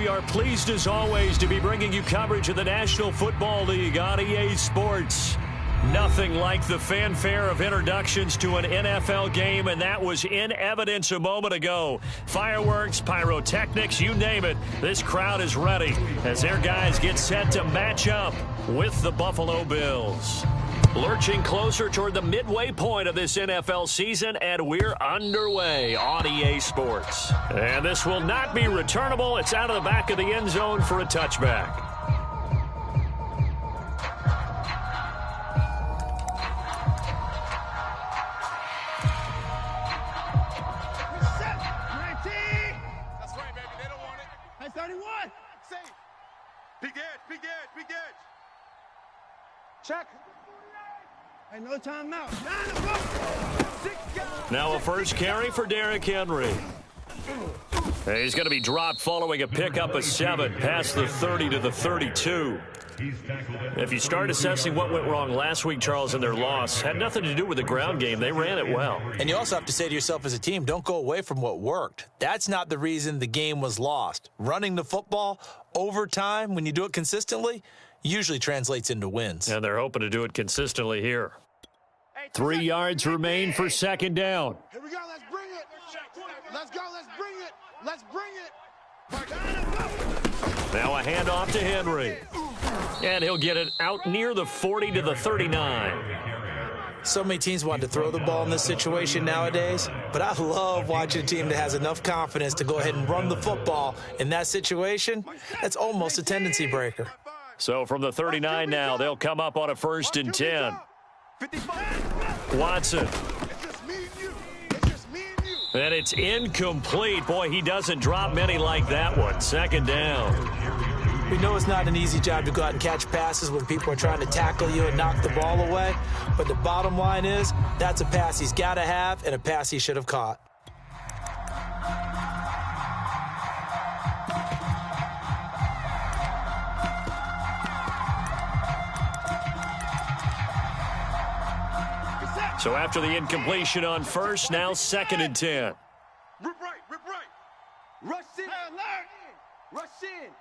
we are pleased as always to be bringing you coverage of the National Football League on EA Sports. Nothing like the fanfare of introductions to an NFL game, and that was in evidence a moment ago. Fireworks, pyrotechnics, you name it. This crowd is ready as their guys get set to match up with the Buffalo Bills. Lurching closer toward the midway point of this NFL season, and we're underway on EA Sports. And this will not be returnable. It's out of the back of the end zone for a touchback. Check. Hey, no timeout. Now a first carry for Derrick Henry. He's going to be dropped following a pickup of 7 past the 30 to the 32. If you start assessing what went wrong last week, Charles, in their loss, had nothing to do with the ground game. They ran it well. And you also have to say to yourself as a team, don't go away from what worked. That's not the reason the game was lost. Running the football over time, when you do it consistently, usually translates into wins. And they're hoping to do it consistently here. 3 yards remain for second down. Here we go. Let's bring it. Let's go. Let's bring it. Let's bring it. Now a handoff to Henry. And he'll get it out near the 40 to the 39. So many teams want to throw the ball in this situation nowadays, but I love watching a team that has enough confidence to go ahead and run the football in that situation. That's almost a tendency breaker. So from the 39 now, they'll come up on a 1st and 10. Watson. And it's incomplete. Boy, he doesn't drop many like that one. 2nd down. We know it's not an easy job to go out and catch passes when people are trying to tackle you and knock the ball away. But the bottom line is, that's a pass he's got to have and a pass he should have caught. So after the incompletion on 1st, now 2nd and 10. Rip right. Rush in. Rush in.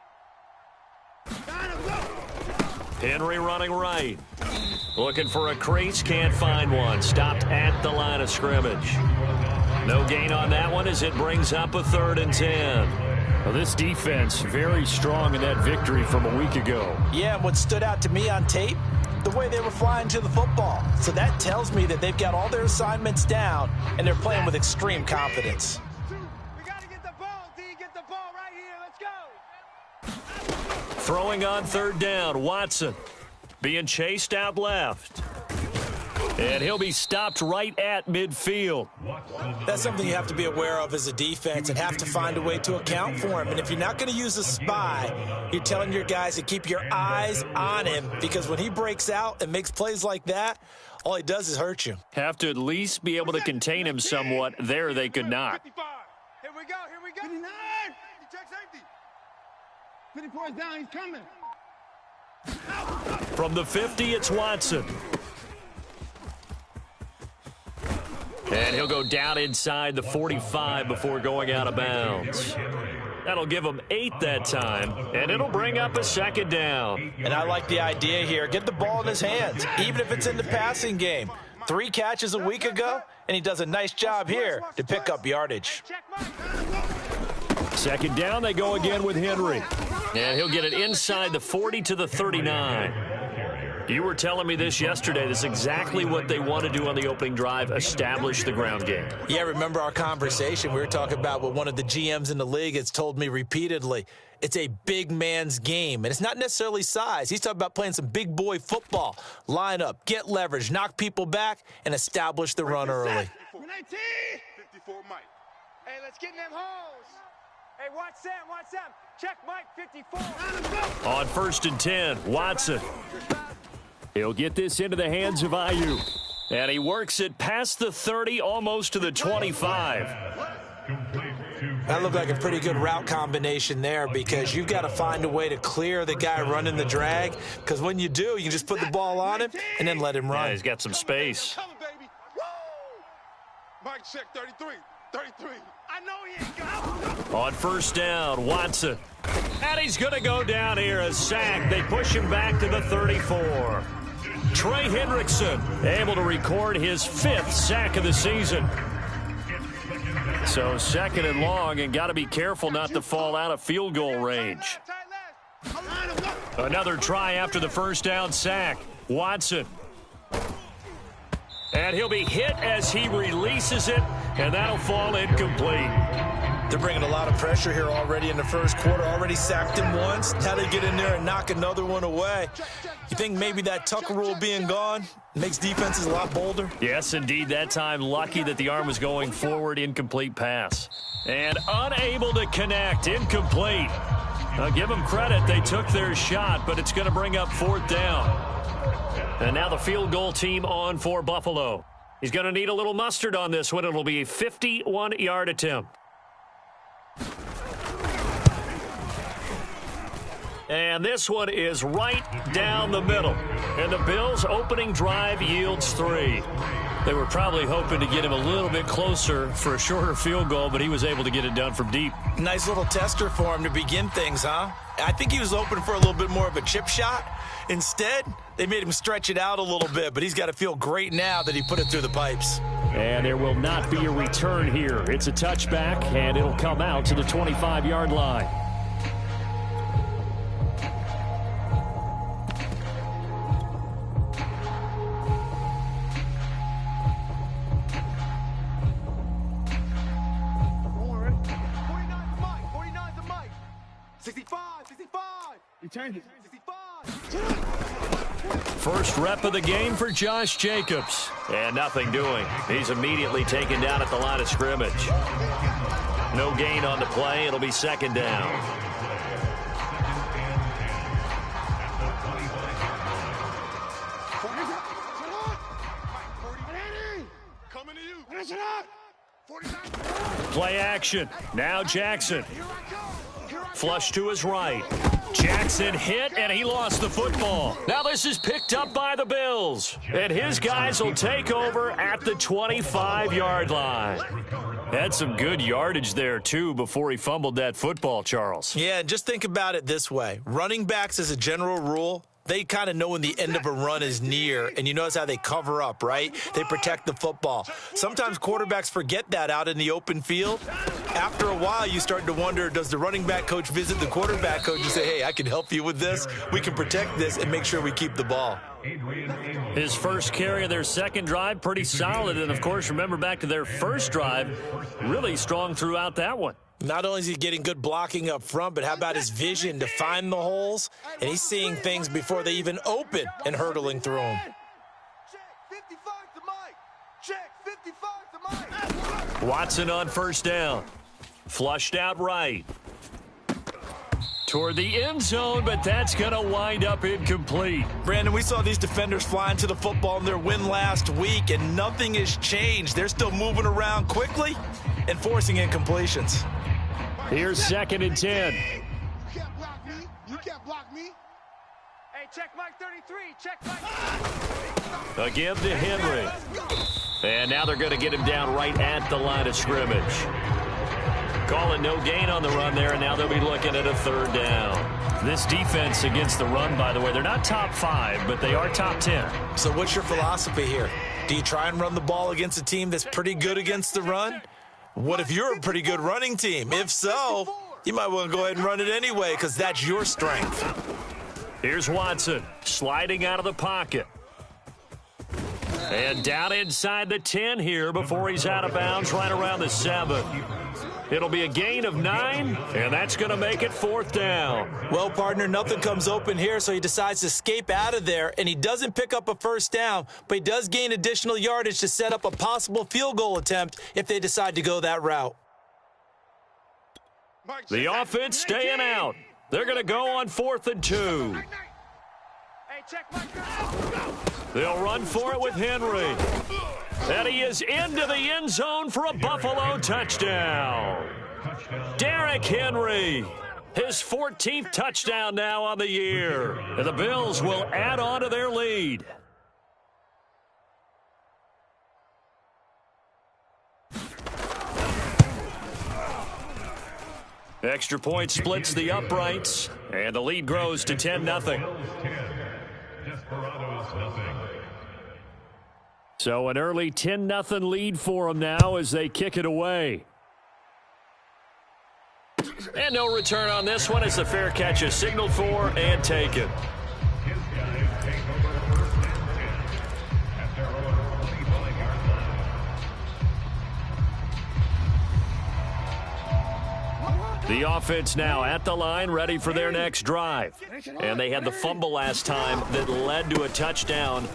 Henry running right. Looking for a crease, can't find one. Stopped at the line of scrimmage. No gain on that one as it brings up a 3rd and 10. Well, this defense very strong in that victory from a week ago. Yeah, and what stood out to me on tape, the way they were flying to the football. So that tells me that they've got all their assignments down and they're playing with extreme confidence. We got to get the ball, D. Get the ball right here. Let's go. Throwing on 3rd down, Watson being chased out left. And he'll be stopped right at midfield. That's something you have to be aware of as a defense and have to find a way to account for him. And if you're not going to use a spy, you're telling your guys to keep your eyes on him, because when he breaks out and makes plays like that, all he does is hurt you. Have to at least be able to contain him somewhat. There they could not. Here we go. 59. Check safety. 54 is down. He's coming. From the 50, it's Watson. And he'll go down inside the 45 before going out of bounds. That'll give him 8 that time, and it'll bring up a 2nd down. And I like the idea here. Get the ball in his hands, even if it's in the passing game. 3 catches a week ago, and he does a nice job here to pick up yardage. 2nd down, they go again with Henry. And he'll get it inside the 40 to the 39. You were telling me this yesterday. This is exactly what they want to do on the opening drive, establish the ground game. Yeah, remember our conversation. We were talking about what one of the GMs in the league has told me repeatedly. It's a big man's game, and it's not necessarily size. He's talking about playing some big boy football. Line up, get leverage, knock people back, and establish the run early. 54 Mike. Hey, let's get in them holes. Hey, watch Sam. Check Mike, 54. On 1st and 10, Watson. He'll get this into the hands of Aiyuk. And he works it past the 30, almost to the 25. That looked like a pretty good route combination there, because you've got to find a way to clear the guy running the drag, because when you do, you can just put the ball on him and then let him run. Yeah, he's got some space. Mike, check 33. I know he ain't got. On 1st down, Watson. And he's going to go down here, a sack. They push him back to the 34. Trey Hendrickson able to record his 5th sack of the season. So 2nd and long, and got to be careful not to fall out of field goal range. Another try after the first down sack. Watson. And he'll be hit as he releases it, and that'll fall incomplete. They're bringing a lot of pressure here already in the first quarter. Already sacked him once. Now they get in there and knock another one away. You think maybe that Tucker rule being gone makes defenses a lot bolder? Yes, indeed. That time, lucky that the arm was going forward. Incomplete pass. And unable to connect. Incomplete. I'll give them credit. They took their shot, but it's going to bring up 4th down. And now the field goal team on for Buffalo. He's going to need a little mustard on this one. It'll be a 51-yard attempt. And this one is right down the middle. And the Bills' opening drive yields 3. They were probably hoping to get him a little bit closer for a shorter field goal, but he was able to get it done from deep. Nice little tester for him to begin things, huh? I think he was open for a little bit more of a chip shot. Instead, they made him stretch it out a little bit, but he's got to feel great now that he put it through the pipes. And there will not be a return here. It's a touchback, and it'll come out to the 25-yard line. First rep of the game for Josh Jacobs. And nothing doing. He's immediately taken down at the line of scrimmage. No gain on the play. It'll be 2nd down. Play action. Now Jackson. Flush to his right. Jackson hit, and he lost the football. Now this is picked up by the Bills. And his guys will take over at the 25-yard line. Had some good yardage there, too, before he fumbled that football, Charles. Yeah, just think about it this way. Running backs, as a general rule, they kind of know when the end of a run is near, and you notice how they cover up, right? They protect the football. Sometimes quarterbacks forget that out in the open field. After a while, you start to wonder, does the running back coach visit the quarterback coach and say, hey, I can help you with this, we can protect this, and make sure we keep the ball? His first carry of their second drive, pretty solid. And, of course, remember back to their first drive, really strong throughout that one. Not only is he getting good blocking up front, but how about his vision to find the holes? And he's seeing things before they even open and hurdling through them. Watson on first down. Flushed out right. Toward the end zone, but that's going to wind up incomplete. Brandon, we saw these defenders flying to the football in their win last week, and nothing has changed. They're still moving around quickly and forcing incompletions. Here's 2nd and 10. You can't block me. You can't block me. Hey, check Mike 33. Check Mike. A give to Henry. And now they're going to get him down right at the line of scrimmage. Calling no gain on the run there, and now they'll be looking at a 3rd down. This defense against the run, by the way, they're not top 5, but they are top 10. So what's your philosophy here? Do you try and run the ball against a team that's pretty good against the run? What if you're a pretty good running team? If so, you might want to go ahead and run it anyway because that's your strength. Here's Watson sliding out of the pocket. And down inside the 10 here before he's out of bounds right around the 7. It'll be a gain of 9, and that's going to make it 4th down. Well, partner, nothing comes open here, so he decides to escape out of there, and he doesn't pick up a first down, but he does gain additional yardage to set up a possible field goal attempt if they decide to go that route. The offense staying out. They're going to go on 4th and 2. Hey, check Mike. They'll run for it with Henry. And he is into the end zone for a Buffalo touchdown. Derrick Henry, his 14th touchdown now on the year. And the Bills will add on to their lead. Extra point splits the uprights, and the lead grows to 10-0. So an early 10-0 lead for them now as they kick it away. And no return on this one as the fair catch is signaled for and taken. The offense now at the line, ready for their next drive. And they had the fumble last time that led to a touchdown.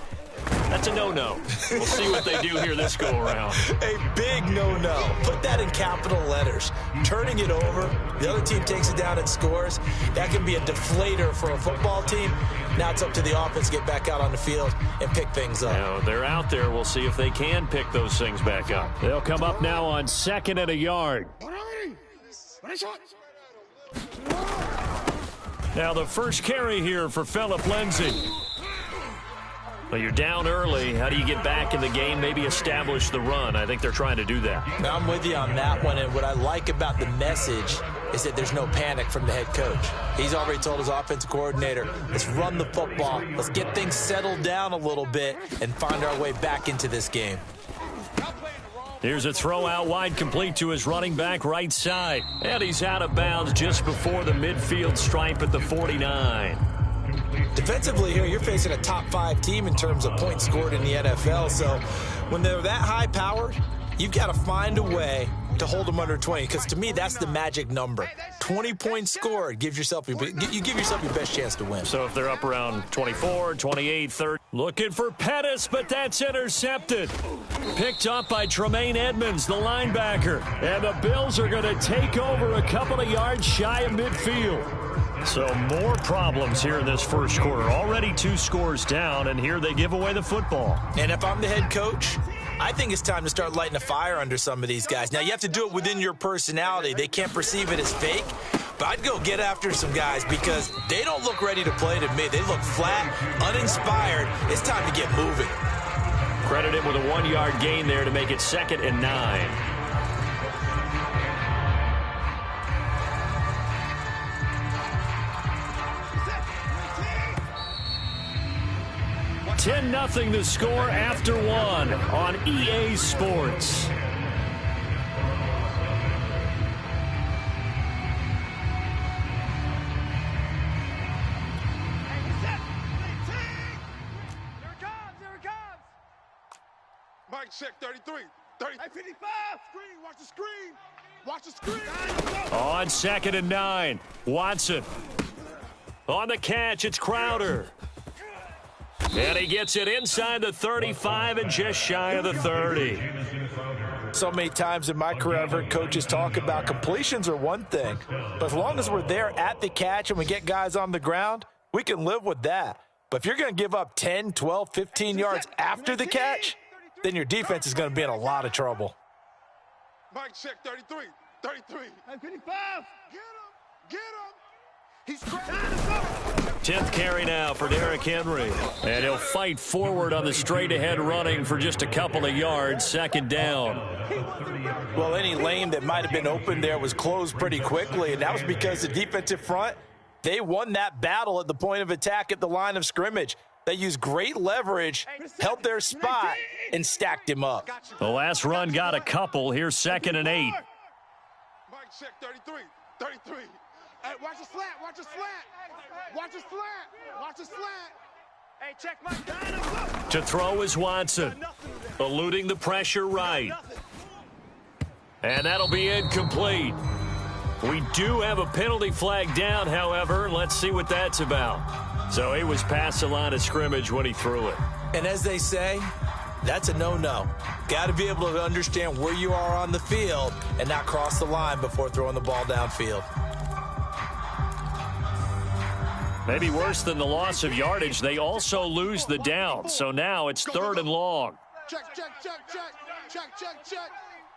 That's a no-no. We'll see what they do here this go-around. A big no-no. Put that in capital letters. Turning it over, the other team takes it down and scores. That can be a deflator for a football team. Now it's up to the offense to get back out on the field and pick things up. Now, they're out there. We'll see if they can pick those things back up. They'll come up now on 2nd and a yard. Now the first carry here for Phillip Lindsay. Well, you're down early. How do you get back in the game, maybe establish the run? I think they're trying to do that. Now, I'm with you on that one, and what I like about the message is that there's no panic from the head coach. He's already told his offensive coordinator, let's run the football, let's get things settled down a little bit and find our way back into this game. Here's a throw out wide, complete to his running back right side. And he's out of bounds just before the midfield stripe at the 49. Defensively here, you're facing a top 5 team in terms of points scored in the NFL. So when they're that high powered, you've got to find a way to hold them under 20, because to me that's the magic number. 20 points scored, you give yourself your best chance to win. So if they're up around 24, 28, 30. Looking for Pettis, but that's intercepted. Picked up by Tremaine Edmonds, the linebacker. And the Bills are going to take over a couple of yards shy of midfield. So more problems here in this first quarter. Already 2 scores down, and here they give away the football. And if I'm the head coach, I think it's time to start lighting a fire under some of these guys. Now, you have to do it within your personality. They can't perceive it as fake. But I'd go get after some guys because they don't look ready to play to me. They look flat, uninspired. It's time to get moving. Credit him with a 1-yard gain there to make it 2nd and 9. 10-0 the score after 1 on EA Sports. Mike check 33. 55. Screen. Watch the screen. Watch the screen. On 2nd and 9. Watson. On the catch, it's Crowder. And he gets it inside the 35 and just shy of the 30. So many times in my career, I've heard coaches talk about completions are one thing. But as long as we're there at the catch and we get guys on the ground, we can live with that. But if you're going to give up 10, 12, 15 yards after the catch, then your defense is going to be in a lot of trouble. Mike check 33. 33. 55. Get him. Get him. He's trying. 10th carry now for Derrick Henry. And he'll fight forward on the straight-ahead running for just a couple of yards. 2nd down. Well, any lane that might have been open there was closed pretty quickly, and that was because the defensive front, they won that battle at the point of attack at the line of scrimmage. They used great leverage, held their spot, and stacked him up. The last run got a couple. Here's 2nd and 8. Mike check 33. 33. Hey, watch the slant. Watch the slant. Watch the slant. Watch the slant. Hey, check Mike. To throw is Watson. Eluding the pressure right. And that'll be incomplete. We do have a penalty flag down, however. Let's see what that's about. So he was past the line of scrimmage when he threw it. And as they say, that's a no-no. Got to be able to understand where you are on the field and not cross the line before throwing the ball downfield. Maybe worse than the loss of yardage, they also lose the down. So now it's 3rd and long. Check.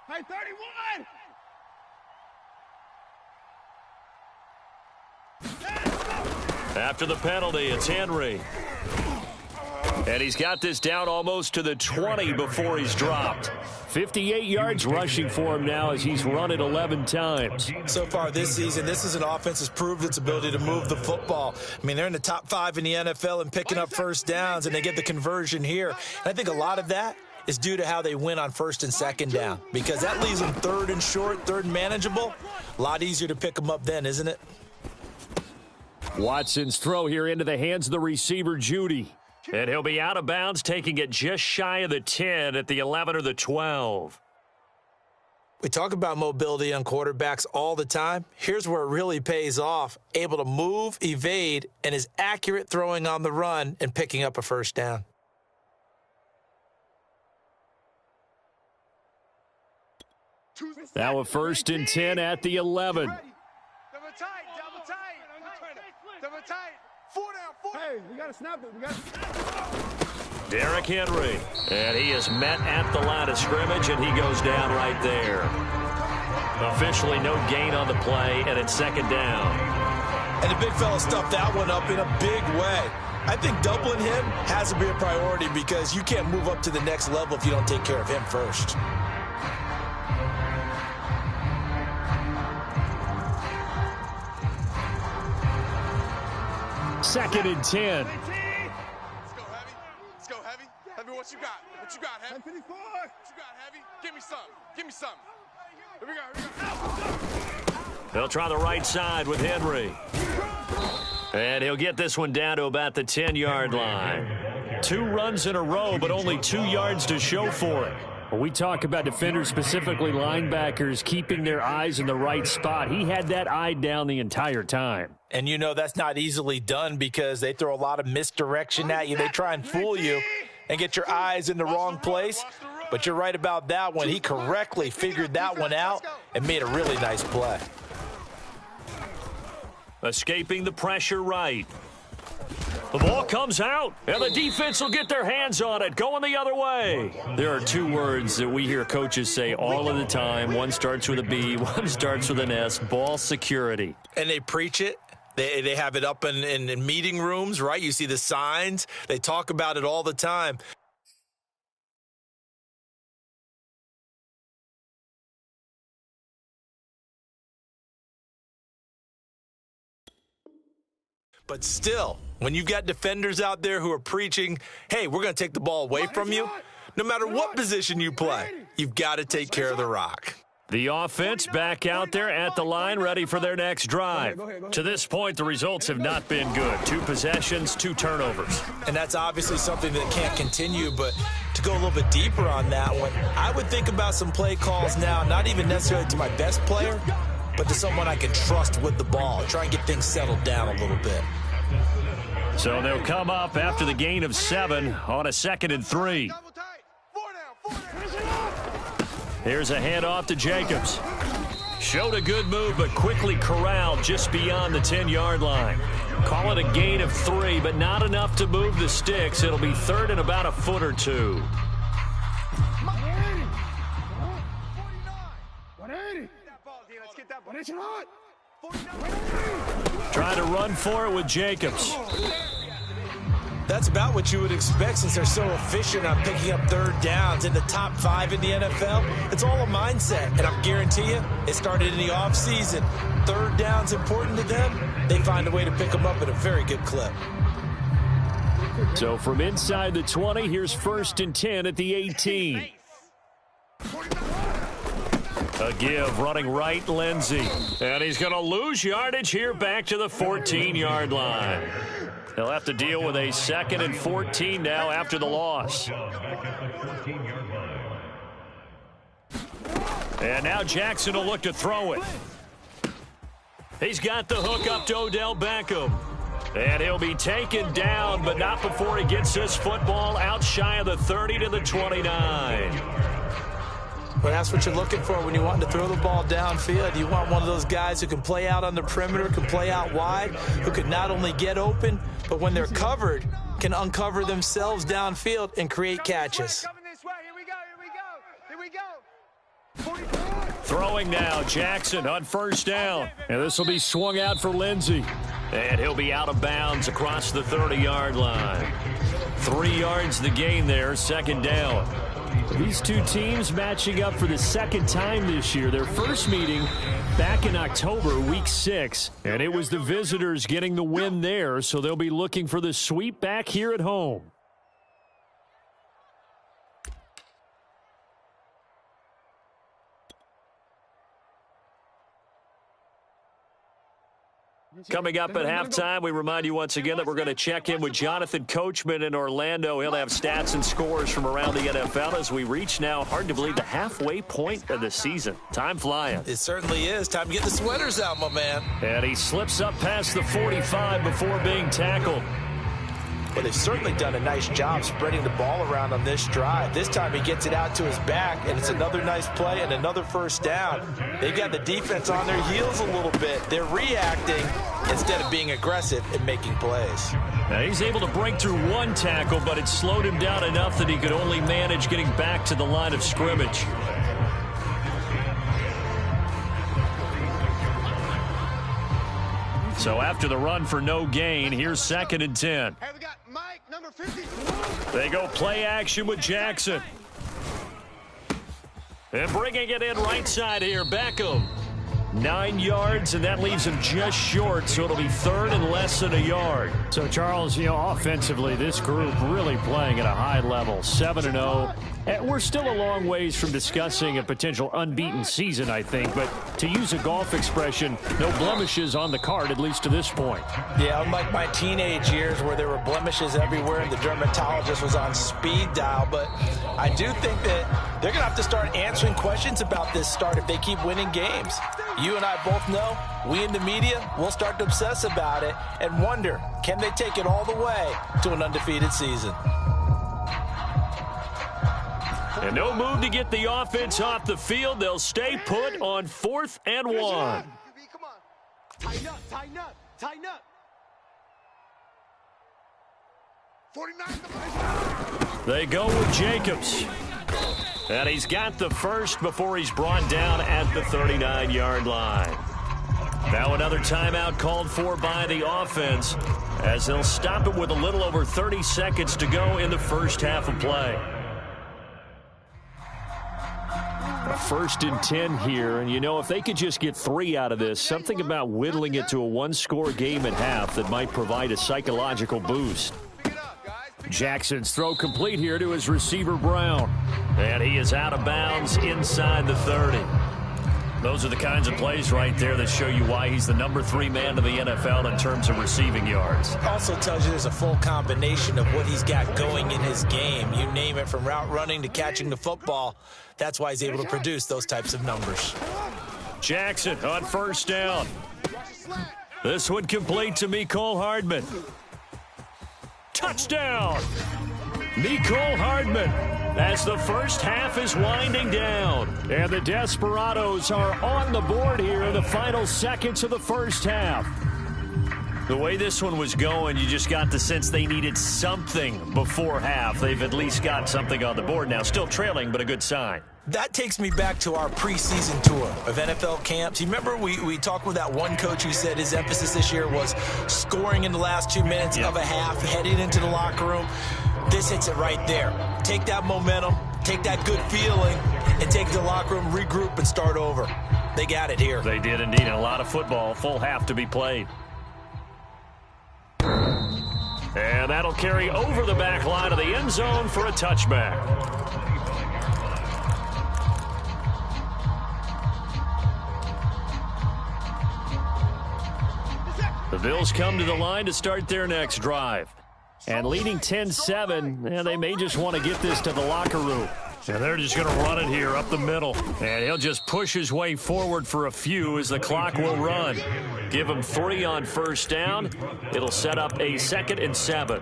Hey, 31. After the penalty, it's Henry. And he's got this down almost to the 20 before he's dropped. 58 yards rushing for him now as he's run it 11 times. So far this season, this is an offense that's proved its ability to move the football. I mean, they're in the top 5 in the NFL in picking up first downs, and they get the conversion here. And I think a lot of that is due to how they win on first and second down, because that leaves them third and short, third and manageable. A lot easier to pick them up then, isn't it? Watson's throw here into the hands of the receiver, Judy. And he'll be out of bounds, taking it just shy of the 10 at the 11 or the 12. We talk about mobility on quarterbacks all the time. Here's where it really pays off. Able to move, evade, and is accurate throwing on the run and picking up a first down. Now a 1st and 10 at the 11. Double tight. Double tight. 4 down. Hey, we got to snap it. Derrick Henry. And he is met at the line of scrimmage, and he goes down right there. Officially no gain on the play, and it's 2nd down. And the big fella stuffed that one up in a big way. I think doubling him has to be a priority because you can't move up to the next level if you don't take care of him first. Second and 10. Let's go, Heavy. Let's go, Heavy. Heavy, what you got? What you got, Heavy? 54. What you got, Heavy? Give me some. Give me some. Here we go. They'll try the right side with Henry. And he'll get this one down to about the 10-yard line. 2 runs in a row, but only 2 yards to show for it. When we talk about defenders, specifically linebackers, keeping their eyes in the right spot, he had that eye down the entire time. And you know that's not easily done because they throw a lot of misdirection at you. They try and fool you and get your eyes in the wrong place. But you're right about that one. He correctly figured that one out and made a really nice play. Escaping the pressure right. The ball comes out, and the defense will get their hands on it, going the other way. There are 2 words that we hear coaches say all of the time. One starts with a B, one starts with an S, ball security. And they preach it. They have it up in meeting rooms, right? You see the signs. They talk about it all the time. But still, when you've got defenders out there who are preaching, hey, we're going to take the ball away from you, no matter what position you play, you've got to take care of the rock. The offense back out there at the line, ready for their next drive. To this point, the results have not been good. 2 possessions, 2 turnovers. And that's obviously something that can't continue, but to go a little bit deeper on that one, I would think about some play calls now, not even necessarily to my best player, but to someone I can trust with the ball. Try and get things settled down a little bit. So they'll come up after the gain of 7 on a 2nd and 3. Here's a handoff to Jacobs. Showed a good move, but quickly corralled just beyond the 10-yard line. Call it a gain of 3, but not enough to move the sticks. It'll be 3rd and about a foot or 2. 180. Let's get that ball. Trying to run for it with Jacobs. That's about what you would expect since they're so efficient on picking up 3rd downs in the top 5 in the NFL. It's all a mindset, and I guarantee you it started in the offseason. 3rd down's important to them. They find a way to pick them up at a very good clip. So from inside the 20, here's 1st and 10 at the 18. A give running right, Lindsey. And he's going to lose yardage here back to the 14-yard line. They'll have to deal with a 2nd and 14 now after the loss. And now Jackson will look to throw it. He's got the hook up to Odell Beckham. And he'll be taken down, but not before he gets this football out shy of the 30 to the 29. But that's what you're looking for when you want to throw the ball downfield. You want one of those guys who can play out on the perimeter, can play out wide, who can not only get open, but when they're covered, can uncover themselves downfield and create catches. Throwing now, Jackson on 1st down. And this will be swung out for Lindsey. And he'll be out of bounds across the 30-yard line. 3 yards the gain there, second down. These two teams matching up for the second time this year. Their first meeting back in October, week 6, and it was the visitors getting the win there, so they'll be looking for the sweep back here at home. Coming up at halftime, we remind you once again that we're going to check in with Jonathan Coachman in Orlando. He'll have stats and scores from around the NFL as we reach now, hard to believe, the halfway point of the season. Time flying. It certainly is. Time to get the sweaters out, my man. And he slips up past the 45 before being tackled. Well, they've certainly done a nice job spreading the ball around on this drive. This time he gets it out to his back, and it's another nice play and another first down. They've got the defense on their heels a little bit. They're reacting instead of being aggressive and making plays. Now he's able to break through one tackle, but it slowed him down enough that he could only manage getting back to the line of scrimmage. So after the run for no gain, here's 2nd and 10. Hey, we got Mike, number 50. They go play action with Jackson. And bringing it in right side here, Beckham. 9 yards, and that leaves him just short, so it'll be 3rd and less than a yard. So, Charles, offensively, this group really playing at a high level, 7-0. And we're still a long ways from discussing a potential unbeaten season, I think. But to use a golf expression, no blemishes on the card, at least to this point. Yeah, unlike my teenage years where there were blemishes everywhere and the dermatologist was on speed dial. But I do think that they're going to have to start answering questions about this start if they keep winning games. You and I both know, we in the media, will start to obsess about it and wonder, can they take it all the way to an undefeated season? And no move to get the offense off the field. They'll stay put on 4th and 1. Come on. Tighten up, tighten up, tighten up. 49. They go with Jacobs. And he's got the first before he's brought down at the 39-yard line. Now another timeout called for by the offense as they'll stop it with a little over 30 seconds to go in the first half of play. 1st and 10 here, and if they could just get 3 out of this, something about whittling it to a one-score game at half that might provide a psychological boost. Jackson's throw complete here to his receiver, Brown. And he is out of bounds inside the 30. Those are the kinds of plays right there that show you why he's the number 3 man in the NFL in terms of receiving yards. Also tells you there's a full combination of what he's got going in his game. You name it, from route running to catching the football. That's why he's able to produce those types of numbers. Jackson on 1st down. This one complete to Mecole Hardman. Touchdown! Mecole Hardman as the first half is winding down. And the Desperados are on the board here in the final seconds of the first half. The way this one was going, you just got the sense they needed something before half. They've at least got something on the board now. Still trailing, but a good sign. That takes me back to our preseason tour of NFL camps. You remember we talked with that one coach who said his emphasis this year was scoring in the last 2 minutes of a half, heading into the locker room. This hits it right there. Take that momentum, take that good feeling, and take it to the locker room, regroup, and start over. They got it here. They did indeed. A lot of football, full half to be played. And that'll carry over the back line of the end zone for a touchback. The Bills come to the line to start their next drive. And leading 10-7, and they may just want to get this to the locker room. And they're just going to run it here up the middle. And he'll just push his way forward for a few as the clock will run. Give him 3 on 1st down. It'll set up a 2nd and 7.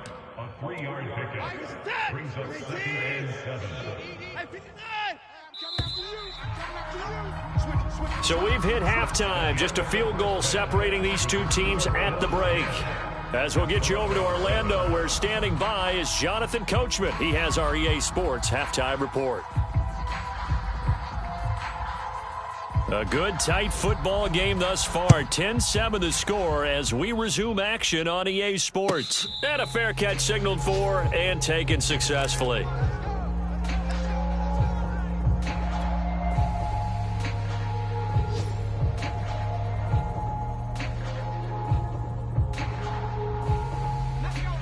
So we've hit halftime. Just a field goal separating these two teams at the break. As we'll get you over to Orlando, where standing by is Jonathan Coachman. He has our EA Sports Halftime Report. A good, tight football game thus far. 10-7 the score as we resume action on EA Sports. And a fair catch signaled for and taken successfully.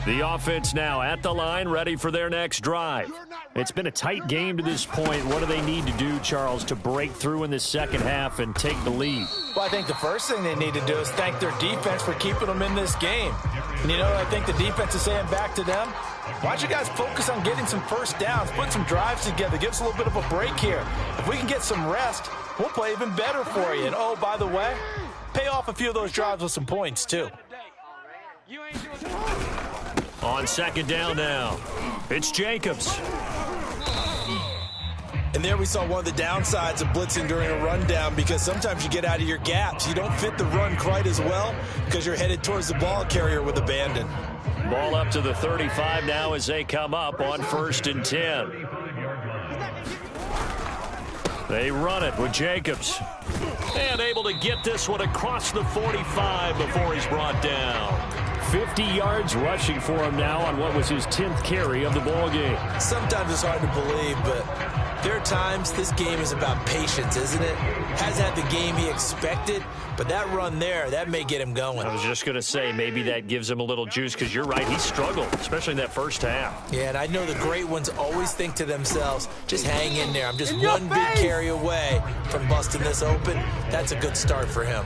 The offense now at the line, ready for their next drive. It's been a tight game to this point. What do they need to do, Charles, to break through in the second half and take the lead? Well, I think the first thing they need to do is thank their defense for keeping them in this game. And you know what I think the defense is saying back to them? Why don't you guys focus on getting some first downs, put some drives together, give us a little bit of a break here. If we can get some rest, we'll play even better for you. And, oh, by the way, pay off a few of those drives with some points, too. On second down now, it's Jacobs. And there we saw one of the downsides of blitzing during a rundown, because sometimes you get out of your gaps. You don't fit the run quite as well because you're headed towards the ball carrier with abandon. Ball up to the 35 now as they come up on 1st and 10. They run it with Jacobs. And able to get this one across the 45 before he's brought down. 50 yards rushing for him now on what was his 10th carry of the ball game. Sometimes it's hard to believe, but there are times this game is about patience, isn't it? Hasn't had the game he expected, but that run there, that may get him going. I was just going to say, maybe that gives him a little juice, because you're right, he struggled, especially in that first half. Yeah, and I know the great ones always think to themselves, just hang in there. I'm just one big carry away from busting this open. That's a good start for him.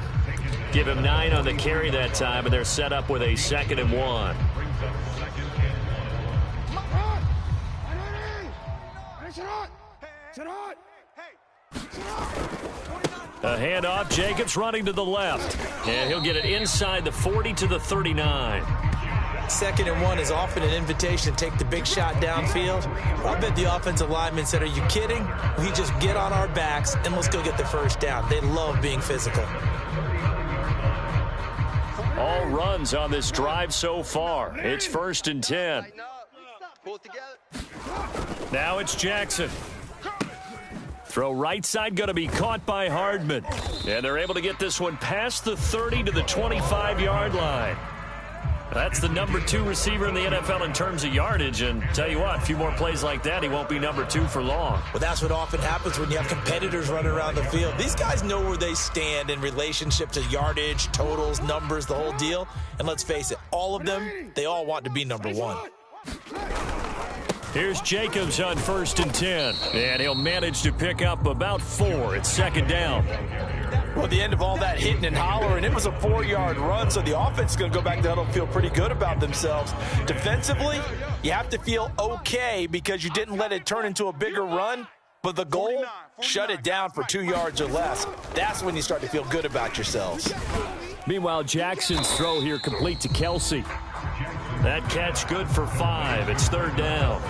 Give him 9 on the carry that time, and they're set up with a 2nd and 1. A handoff, Jacobs running to the left. And he'll get it inside the 40 to the 39. 2nd and 1 is often an invitation to take the big shot downfield. I bet the offensive lineman said, are you kidding? We just get on our backs and let's go get the first down. They love being physical. All runs on this drive so far. It's 1st and 10. Now it's Jackson. Throw right side going to be caught by Hardman. And they're able to get this one past the 30 to the 25-yard line. That's the number 2 receiver in the NFL in terms of yardage. And tell you what, a few more plays like that, he won't be number 2 for long. Well, that's what often happens when you have competitors running around the field. These guys know where they stand in relationship to yardage, totals, numbers, the whole deal. And let's face it, all of them, they all want to be number 1. Here's Jacobs on 1st and 10. And he'll manage to pick up about 4. It's 2nd down. Well, at the end of all that hitting and hollering, it was a 4-yard run, so the offense is going to go back to huddle and feel pretty good about themselves. Defensively, you have to feel okay because you didn't let it turn into a bigger run, but the goal, shut it down for 2 yards or less. That's when you start to feel good about yourselves. Meanwhile, Jackson's throw here complete to Kelsey. That catch good for 5. It's 3rd down.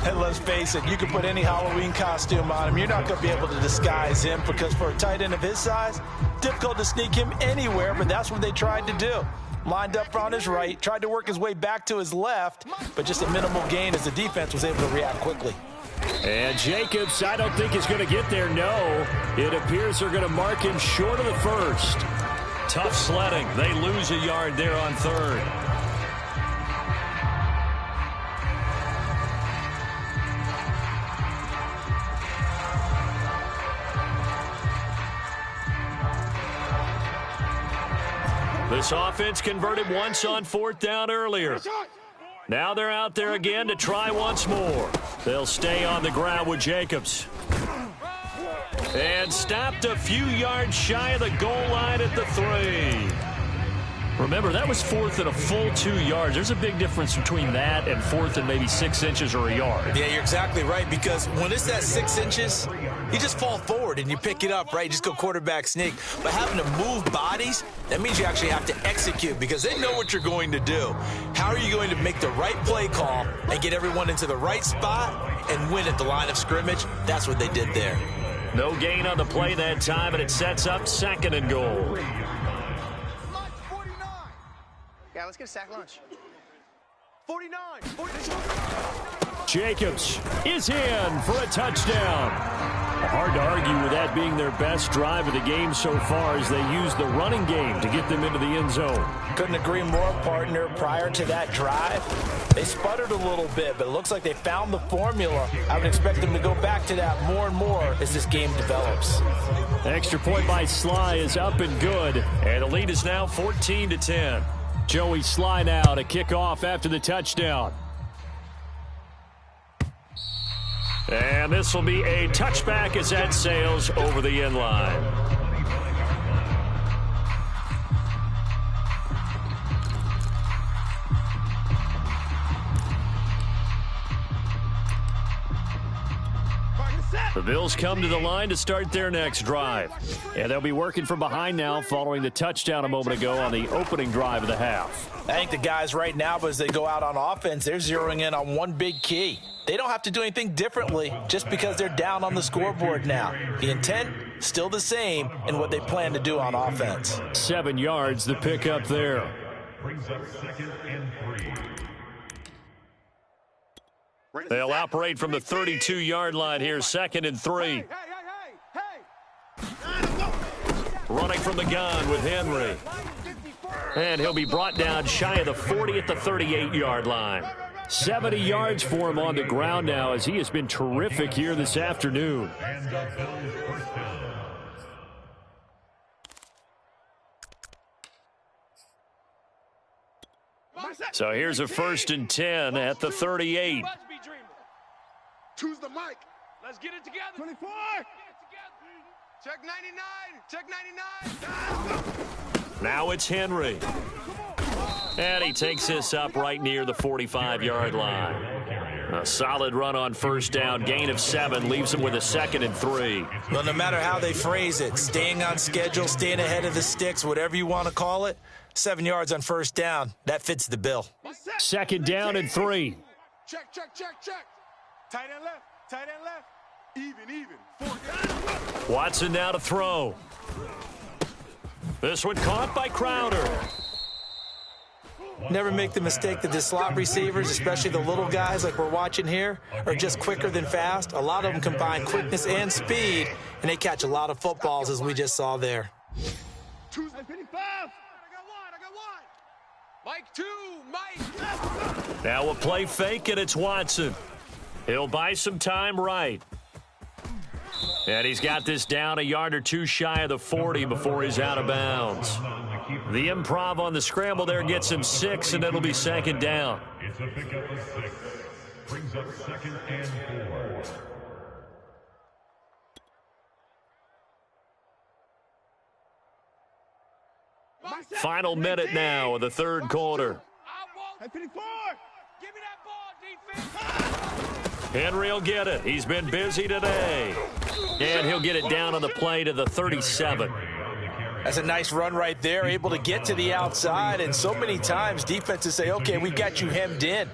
And let's face it, you can put any Halloween costume on him. You're not going to be able to disguise him because for a tight end of his size, difficult to sneak him anywhere, but that's what they tried to do. Lined up on his right, tried to work his way back to his left, but just a minimal gain as the defense was able to react quickly. And Jacobs, I don't think is going to get there, no. It appears they're going to mark him short of the 1st. Tough sledding. They lose a yard there on 3rd. This offense converted once on 4th down earlier. Now they're out there again to try once more. They'll stay on the ground with Jacobs. And stopped a few yards shy of the goal line at the 3. Remember, that was 4th and a full 2 yards. There's a big difference between that and 4th and maybe 6 inches or a yard. Yeah, you're exactly right, because when it's that 6 inches, you just fall forward and you pick it up, right? You just go quarterback sneak. But having to move bodies, that means you actually have to execute because they know what you're going to do. How are you going to make the right play call and get everyone into the right spot and win at the line of scrimmage? That's what they did there. No gain on the play that time, and it sets up 2nd and goal. Yeah, let's get a sack lunch. 49. Jacobs is in for a touchdown. Hard to argue with that being their best drive of the game so far as they use the running game to get them into the end zone. Couldn't agree more, partner. Prior to that drive, they sputtered a little bit, but it looks like they found the formula. I would expect them to go back to that more and more as this game develops. Extra point by Sly is up and good. And the lead is now 14-10. Joey Sly now to kick off after the touchdown. And this will be a touchback as that sails over the end line. The Bills come to the line to start their next drive. And they'll be working from behind now following the touchdown a moment ago on the opening drive of the half. I think the guys right now, as they go out on offense, they're zeroing in on one big key. They don't have to do anything differently just because they're down on the scoreboard now. The intent, still the same in what they plan to do on offense. 7 yards the pick up there. They'll operate from the 32-yard line here, 2nd and 3. Running from the gun with Henry. And he'll be brought down shy of the 40 at the 38-yard line. 70 yards for him on the ground now as he has been terrific here this afternoon. So here's a 1st and 10 at the 38. Choose the mic. Let's get it together. 24. Check 99. Check 99. Now it's Henry. And he takes this up right near the 45-yard line. A solid run on 1st down. Gain of 7 leaves him with a 2nd and 3. Well, no matter how they phrase it, staying on schedule, staying ahead of the sticks, whatever you want to call it, 7 yards on 1st down, that fits the bill. 2nd down and 3. Check, check, check, check. Tight end left. Tight end left. Even. 4 Watson now to throw. This one caught by Crowder. Never make the mistake that the slot receivers, especially the little guys like we're watching here, are just quicker than fast. A lot of them combine quickness and speed, and they catch a lot of footballs, as we just saw there. 55. I got one. Mike 2. Mike. Now a play fake, and it's Watson. He'll buy some time right. And he's got this down a yard or two shy of the 40 before he's out of bounds. The improv on the scramble there gets him 6, and it'll be 2nd down. It's a pickup of 6. Brings up 2nd and 4. Final minute now of the 3rd quarter. 54. Give me that ball, defense. Henry will get it. He's been busy today. And he'll get it down on the play to the 37. That's a nice run right there, able to get to the outside. And so many times defenses say, okay, we got you hemmed in.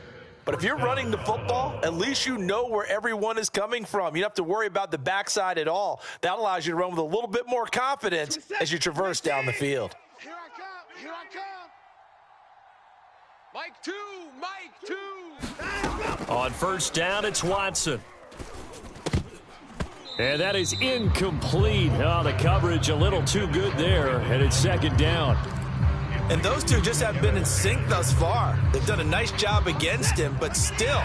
But if you're running the football, at least you know where everyone is coming from. You don't have to worry about the backside at all. That allows you to run with a little bit more confidence as you traverse down the field. Here I come. Here I come. Mike 2. Mike 2. On 1st down, it's Watson. And that is incomplete. Oh, the coverage a little too good there, and it's 2nd down. And those two just have been in sync thus far. They've done a nice job against him, but still,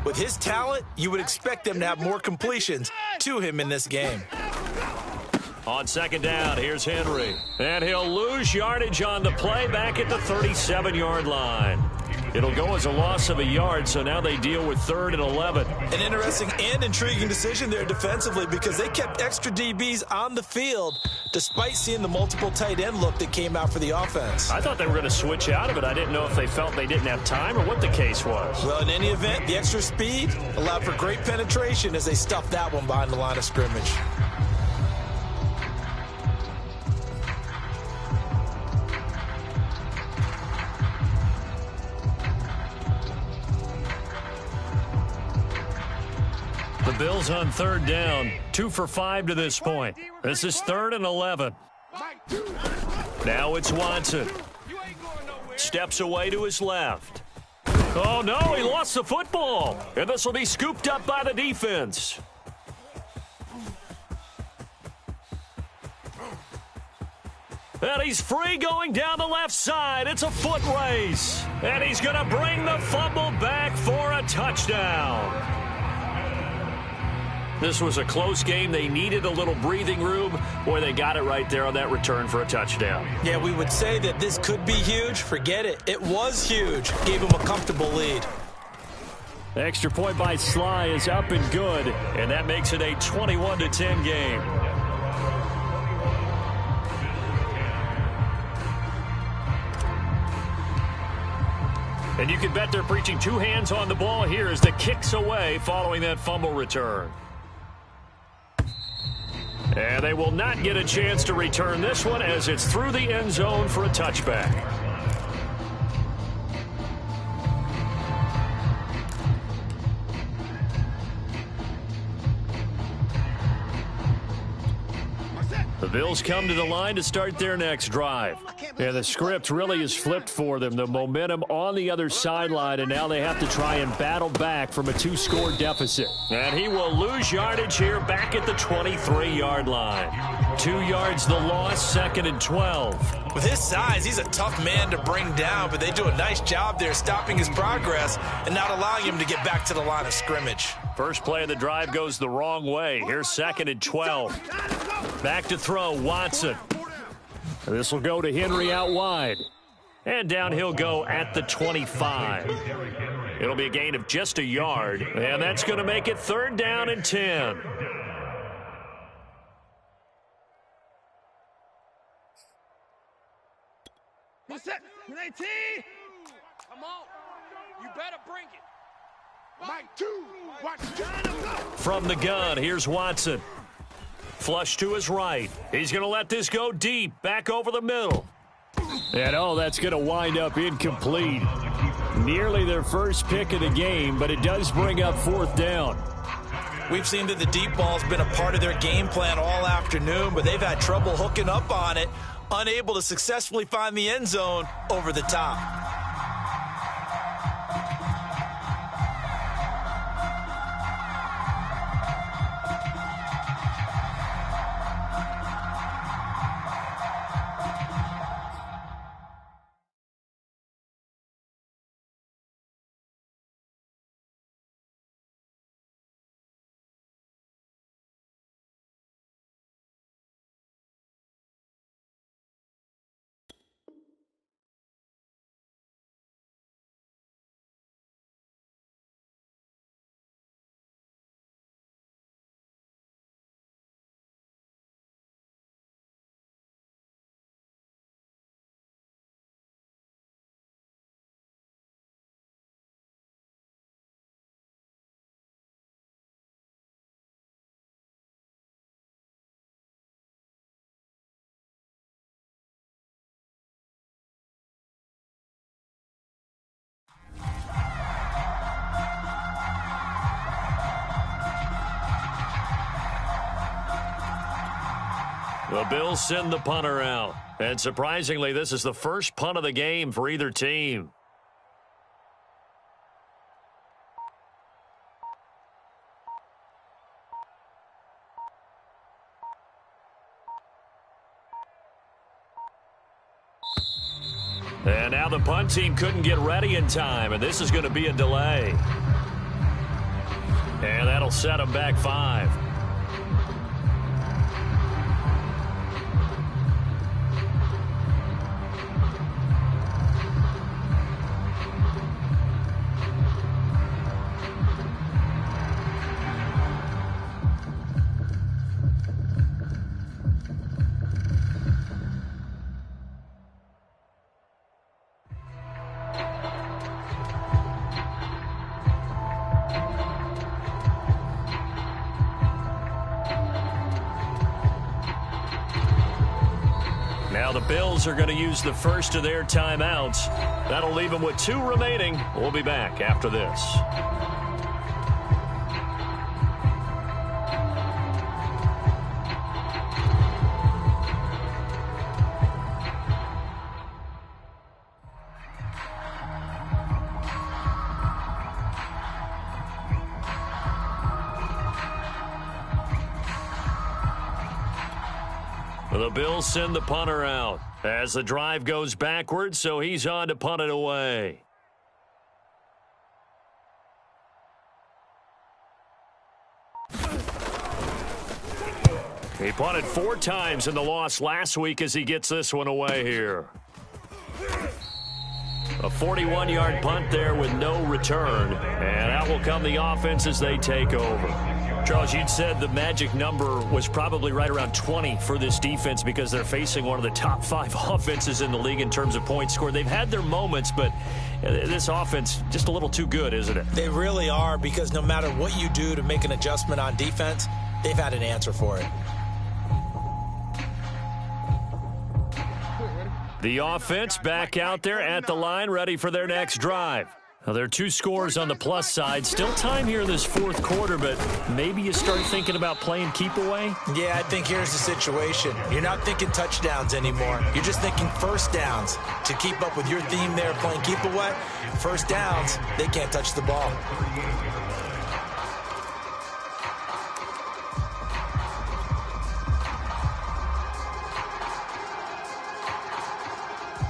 with his talent, you would expect them to have more completions to him in this game. On 2nd down, here's Henry. And he'll lose yardage on the play back at the 37-yard line. It'll go as a loss of a yard, so now they deal with 3rd and 11. An interesting and intriguing decision there defensively because they kept extra DBs on the field despite seeing the multiple tight end look that came out for the offense. I thought they were going to switch out of it. I didn't know if they felt they didn't have time or what the case was. Well, in any event, the extra speed allowed for great penetration as they stuffed that one behind the line of scrimmage. The Bills on 3rd down, 2 for 5 to this point. This is 3rd and 11. Now it's Watson. Steps away to his left. Oh, no, he lost the football. And this will be scooped up by the defense. And he's free going down the left side. It's a foot race. And he's going to bring the fumble back for a touchdown. This was a close game. They needed a little breathing room. Boy, they got it right there on that return for a touchdown. Yeah, we would say that this could be huge. Forget it. It was huge. Gave him a comfortable lead. The extra point by Sly is up and good. And that makes it a 21-10 game. And you can bet they're preaching two hands on the ball here as the kick's away following that fumble return. And they will not get a chance to return this one as it's through the end zone for a touchback. The Bills come to the line to start their next drive. Yeah, the script really is flipped for them. The momentum on the other sideline, and now they have to try and battle back from a 2-score deficit. And he will lose yardage here back at the 23-yard line. 2 yards the loss, 2nd and 12. With his size, he's a tough man to bring down, but they do a nice job there stopping his progress and not allowing him to get back to the line of scrimmage. First play of the drive goes the wrong way. Here's 2nd and 12. Back to throw, Watson. This will go to Henry out wide. And down he'll go at the 25. It'll be a gain of just a yard, and that's going to make it 3rd down and 10. What's that? 19. Come on. You better bring it. Mike 2. Watch From the gun, here's Watson. Flush to his right. He's going to let this go deep, back over the middle. And, that's going to wind up incomplete. Nearly their first pick of the game, but it does bring up 4th down. We've seen that the deep ball's been a part of their game plan all afternoon, but they've had trouble hooking up on it, unable to successfully find the end zone over the top. The Bills send the punter out. And surprisingly, this is the first punt of the game for either team. And now the punt team couldn't get ready in time, and this is going to be a delay. And that'll set them back 5. Now the Bills are going to use the first of their timeouts. That'll leave them with 2 remaining. We'll be back after this. The The Bills send the punter out as the drive goes backwards, so he's on to punt it away. He punted 4 times in the loss last week as he gets this one away here. A 41-yard punt there with no return, and out will come the offense as they take over. Charles, you'd said the magic number was probably right around 20 for this defense because they're facing one of the top 5 offenses in the league in terms of points scored. They've had their moments, but this offense just a little too good, isn't it? They really are, because no matter what you do to make an adjustment on defense, they've had an answer for it. The offense back out there at the line, ready for their next drive. Now, there are 2 scores on the plus side. Still time here in this 4th quarter, but maybe you start thinking about playing keep away? Yeah, I think here's the situation. You're not thinking touchdowns anymore. You're just thinking first downs. To keep up with your theme there, playing keep away, first downs, they can't touch the ball.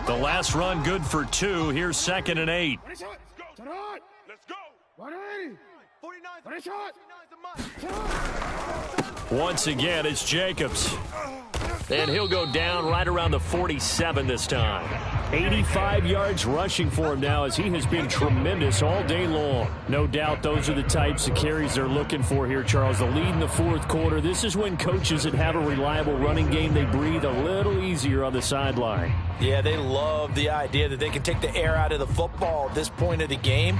The last run good for 2. Here's 2nd and 8. Let's go. 49. Once again, it's Jacobs. And he'll go down right around the 47 this time. 85 yards rushing for him now as he has been tremendous all day long. No doubt those are the types of carries they're looking for here, Charles. The lead in the 4th quarter. This is when coaches that have a reliable running game, they breathe a little easier on the sideline. Yeah, they love the idea that they can take the air out of the football at this point of the game.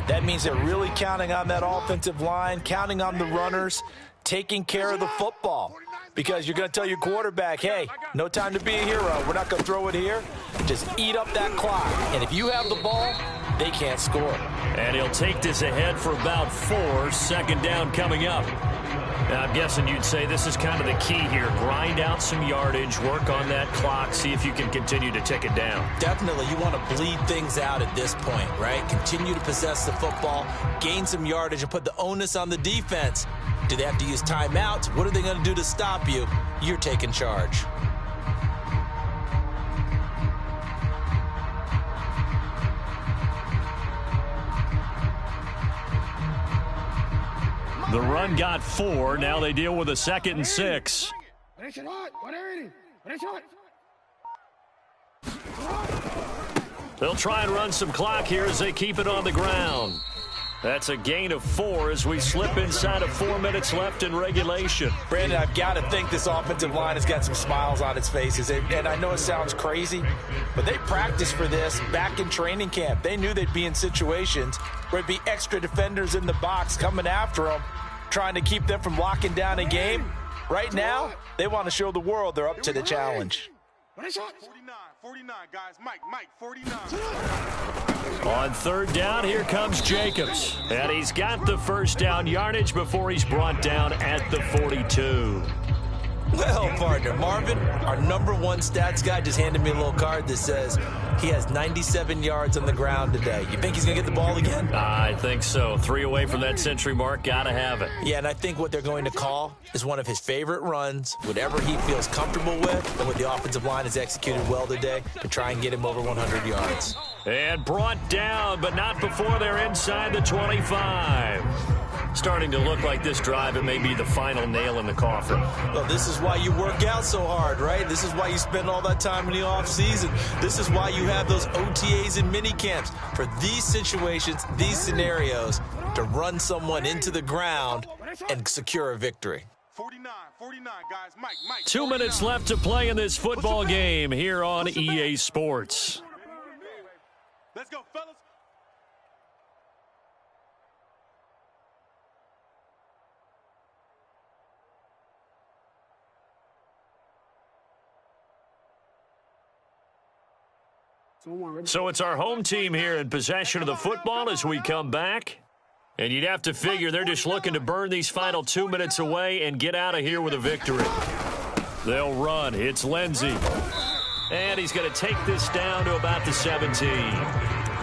That means they're really counting on that offensive line, counting on the runners, taking care of the football. Because you're going to tell your quarterback, hey, no time to be a hero. We're not going to throw it here. Just eat up that clock. And if you have the ball, they can't score. And he'll take this ahead for about 4. 2nd down coming up. Now, I'm guessing you'd say this is kind of the key here. Grind out some yardage, work on that clock, see if you can continue to tick it down. Definitely. You want to bleed things out at this point, right? Continue to possess the football, gain some yardage, and put the onus on the defense. Do they have to use timeouts? What are they going to do to stop you? You're taking charge. The run got 4. Now they deal with a 2nd and 6. They'll try and run some clock here as they keep it on the ground. That's a gain of 4 as we slip inside of 4 minutes left in regulation. Brandon, I've got to think this offensive line has got some smiles on its faces. And I know it sounds crazy, but they practiced for this back in training camp. They knew they'd be in situations where there'd be extra defenders in the box coming after them, trying to keep them from locking down a game. Right now, they want to show the world they're up to the challenge. 49, guys. Mike, 49. On 3rd down, here comes Jacobs. And he's got the first down yardage before he's brought down at the 42. Well, partner, Marvin, our #1 stats guy, just handed me a little card that says he has 97 yards on the ground today. You think he's going to get the ball again? I think so. 3 away from that century mark. Got to have it. Yeah, and I think what they're going to call is one of his favorite runs, whatever he feels comfortable with, and what the offensive line has executed well today to try and get him over 100 yards. And brought down, but not before they're inside the 25. Starting to look like this drive, it may be the final nail in the coffin. Well, this is why you work out so hard, right? This is why you spend all that time in the offseason. This is why you have those OTAs and mini camps for these situations, these scenarios, to run someone into the ground and secure a victory. 49, guys. Mike. 2 minutes left to play in this football game here on EA Sports. Let's go, fellas. So it's our home team here in possession of the football as we come back. And you'd have to figure they're just looking to burn these final 2 minutes away and get out of here with a victory. They'll run. It's Lindsey. And he's going to take this down to about the 17.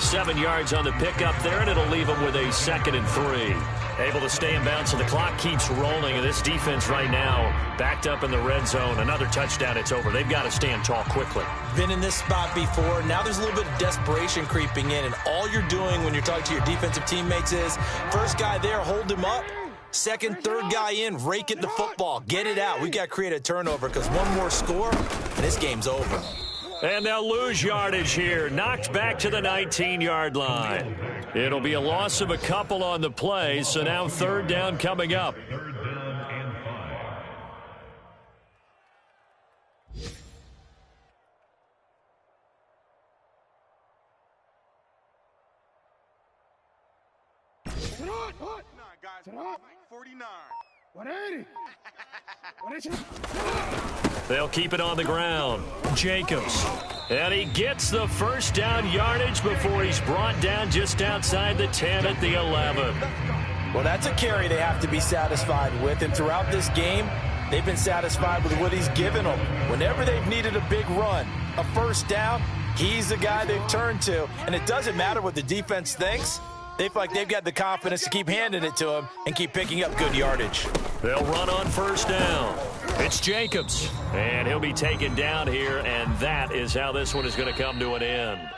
7 yards on the pickup there, and it'll leave him with a 2nd and 3. Able to stay in bounds, so the clock keeps rolling, and this defense right now backed up in the red zone. Another touchdown, it's over. They've got to stand tall quickly. Been in this spot before. Now there's a little bit of desperation creeping in, and all you're doing when you're talking to your defensive teammates is, first guy there, hold him up. Second, third guy in, rake it the football. Get it out. We got to create a turnover because one more score, and this game's over. And they'll lose yardage here. Knocked back to the 19-yard line. It'll be a loss of a couple on the play, so now third down coming up. Third down and 5. Guys, 49. 180. 180. They'll keep it on the ground. Jacobs. And he gets the first down yardage before he's brought down just outside the 10 at the 11. Well, that's a carry they have to be satisfied with. And throughout this game, they've been satisfied with what he's given them. Whenever they've needed a big run, a first down, he's the guy they've turned to. And it doesn't matter what the defense thinks. They feel like they've got the confidence to keep handing it to him and keep picking up good yardage. They'll run on first down. It's Jacobs, and he'll be taken down here, and that is how this one is going to come to an end.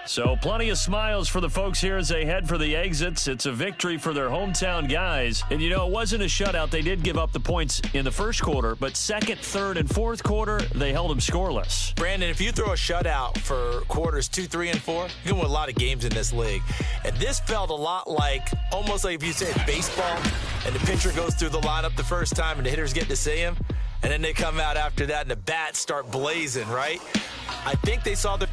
So plenty of smiles for the folks here as they head for the exits. It's a victory for their hometown guys. And, you know, it wasn't a shutout. They did give up the points in the first quarter, but second, third, and fourth quarter, they held them scoreless. Brandon, if you throw a shutout for quarters 2, 3, and 4, you can win a lot of games in this league. And this felt a lot like, almost like if you said baseball, and the pitcher goes through the lineup the first time and the hitters get to see him, and then they come out after that and the bats start blazing, right? I think they saw the